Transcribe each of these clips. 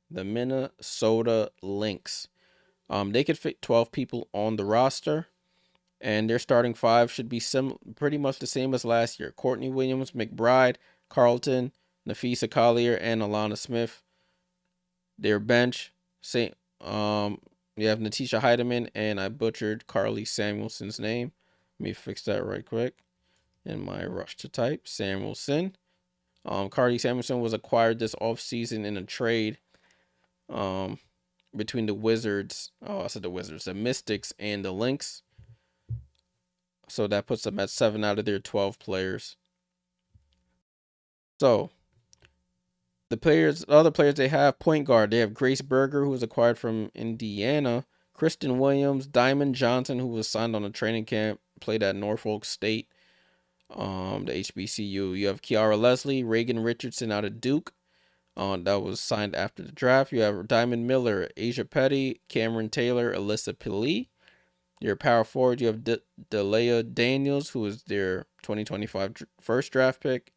the Minnesota Lynx. They could fit 12 people on the roster, and their starting five should be pretty much the same as last year. Courtney Williams, McBride, Carlton, Napheesa Collier, and Alana Smith. Their bench, you have Natisha Heidemann, and I butchered Carly Samuelson's name. Let me fix that right quick in my rush to type. Samuelson. Carly Samuelson was acquired this offseason in a trade between the Wizards. Oh, I said the Wizards, the Mystics, and the Lynx. So that puts them at 7 out of their 12 players. So the other players they have, point guard, they have Grace Berger, who was acquired from Indiana, Kristen Williams, Diamond Johnson, who was signed on a training camp, played at Norfolk State, the HBCU. You have Kiara Leslie, Reagan Richardson out of Duke, that was signed after the draft. You have Diamond Miller, Asia Petty, Cameron Taylor, Alyssa Pili. Your power forward, you have Delia Daniels, who is their 2025 first draft pick,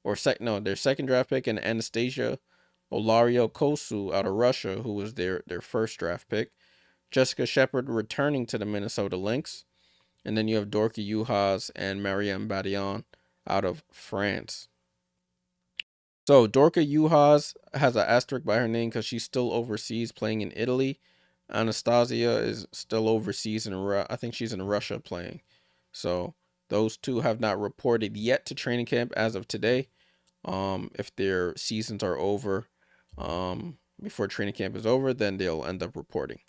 their second draft pick, and Anastasiia Olairi Kosu out of Russia, who was their first draft pick. Jessica Shepard returning to the Minnesota Lynx. And then you have Dorka Juhas and Marième Badiane out of France. So Dorka Juhas has an asterisk by her name because she's still overseas playing in Italy. Anastasiia is still overseas I think she's in Russia playing. So those two have not reported yet to training camp as of today. If their seasons are over, before training camp is over, then they'll end up reporting.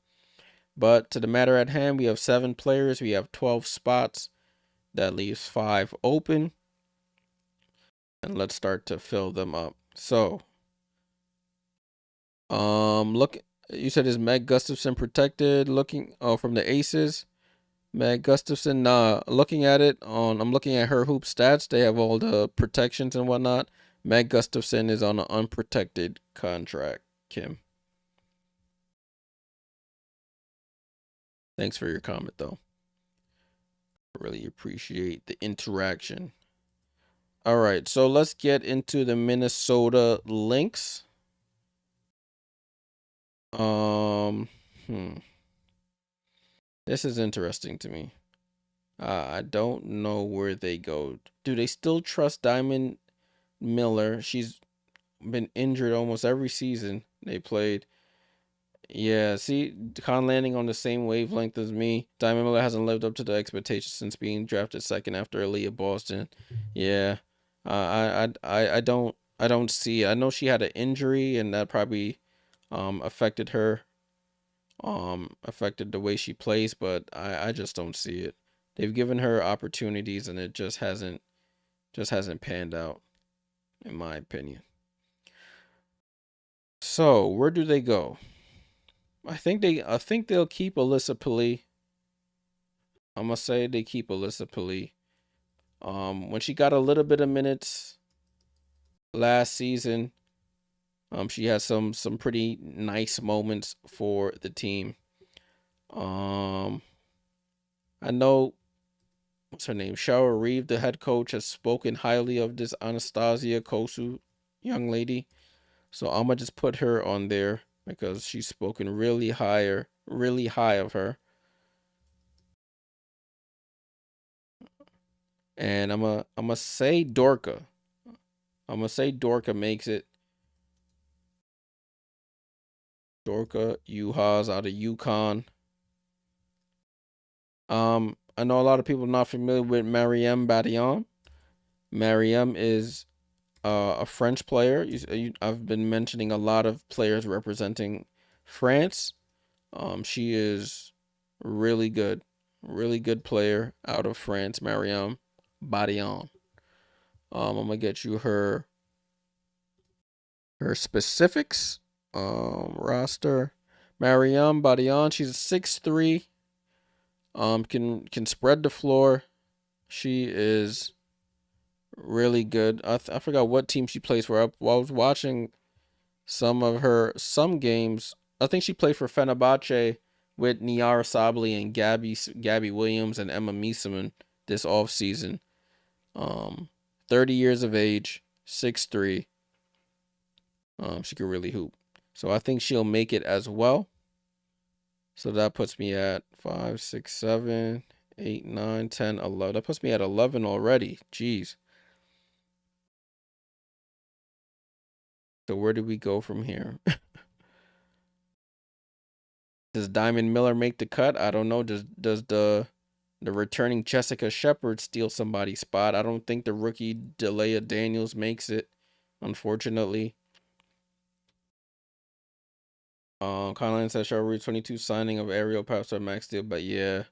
But to the matter at hand, we have 7 players. We have 12 spots. That leaves 5 open. And let's start to fill them up. So, look, you said is Meg Gustafson protected? Looking from the Aces, Meg Gustafson. Looking at it I'm looking at her hoop stats. They have all the protections and whatnot. Meg Gustafson is on an unprotected contract. Kim, thanks for your comment though. Really appreciate the interaction. All right, so let's get into the Minnesota Lynx. This is interesting to me. I don't know where they go. Do they still trust Diamond Miller? She's been injured almost every season they played. Yeah, see, Con landing on the same wavelength as me. Diamond Miller hasn't lived up to the expectations since being drafted second after Aaliyah Boston. Yeah, I don't see it. I know she had an injury and that probably affected her, affected the way she plays, but I just don't see it. They've given her opportunities and it just hasn't panned out, in my opinion. So where do they go? I think they'll keep Alyssa Pili. I'm gonna say they keep Alyssa Pili. When she got a little bit of minutes last season, she had some pretty nice moments for the team. I know what's her name? Cheryl Reeve, the head coach, has spoken highly of this Anastasiia Kosu young lady. So I'm gonna just put her on there because she's spoken really high of her. And I'm gonna say Dorka. I'm gonna say Dorka makes it. Dorka Juhas out of UConn. I know a lot of people are not familiar with Marième Badiane. Marième is a French player. I've been mentioning a lot of players representing France. She is really good player out of France, Marième Badiane. I'm gonna get you her specifics. Roster. Marième Badiane, she's 6'3". Can spread the floor. She is really good. I forgot what team she plays for. I was watching some games. I think she played for Fenerbahce with Niara Sabli and Gabby Williams and Emma Mieseman this offseason. 30 years of age, 6'3". She could really hoop. So I think she'll make it as well. So that puts me at 5, 6, 7, 8, 9, 10, 11. That puts me at 11 already. Jeez. So where do we go from here? Does Diamond Miller make the cut? I don't know. Does the returning Jessica Shepard steal somebody's spot? I don't think the rookie Delia Daniels makes it, unfortunately. Colin says Route 22 signing of Aerial Powers or max deal, but yeah,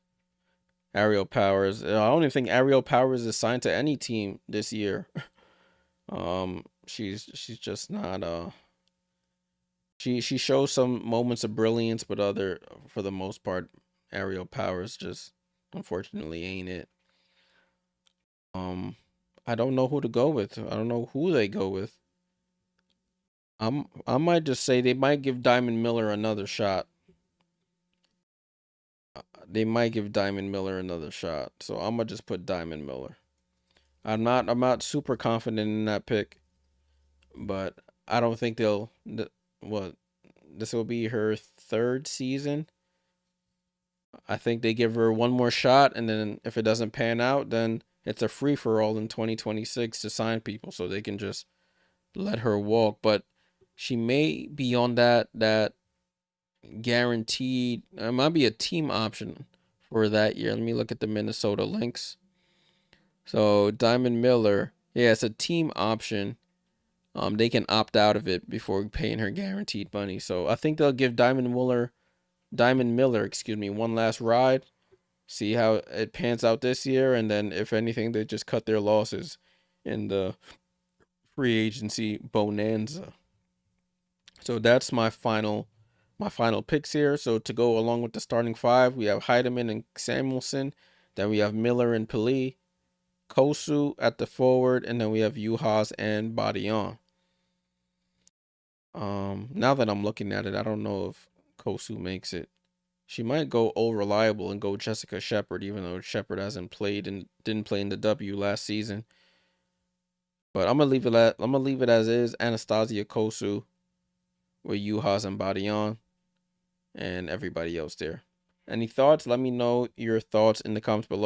Aerial Powers. I don't even think Aerial Powers is signed to any team this year. She's just not she shows some moments of brilliance, but for the most part, Aerial Powers just unfortunately ain't it. I don't know who to go with. I don't know who they go with. I might just say they might give Diamond Miller another shot. They might give Diamond Miller another shot. So I'm gonna just put Diamond Miller. I'm not super confident in that pick, but I don't think they'll what this will be her 3rd season. I think they give her one more shot, and then if it doesn't pan out, then it's a free for all in 2026 to sign people, so they can just let her walk. But she may be on that guaranteed. It might be a team option for that year. Let me look at the Minnesota Lynx. So Diamond Miller, yeah, it's a team option. They can opt out of it before paying her guaranteed money. So I think they'll give Diamond Miller, one last ride. See how it pans out this year, and then if anything, they just cut their losses in the free agency bonanza. So that's my final picks here. So to go along with the starting 5, we have Heidemann and Samuelson. Then we have Miller and Pili, Kosu at the forward, and then we have Juhas and Badiane. Now that I'm looking at it, I don't know if Kosu makes it. She might go all reliable and go Jessica Shepard, even though Shepard hasn't played and didn't play in the W last season. But I'm gonna leave it as is. Anastasiia, Kosu with Juhas and Badiane and everybody else there. Any thoughts? Let me know your thoughts in the comments below.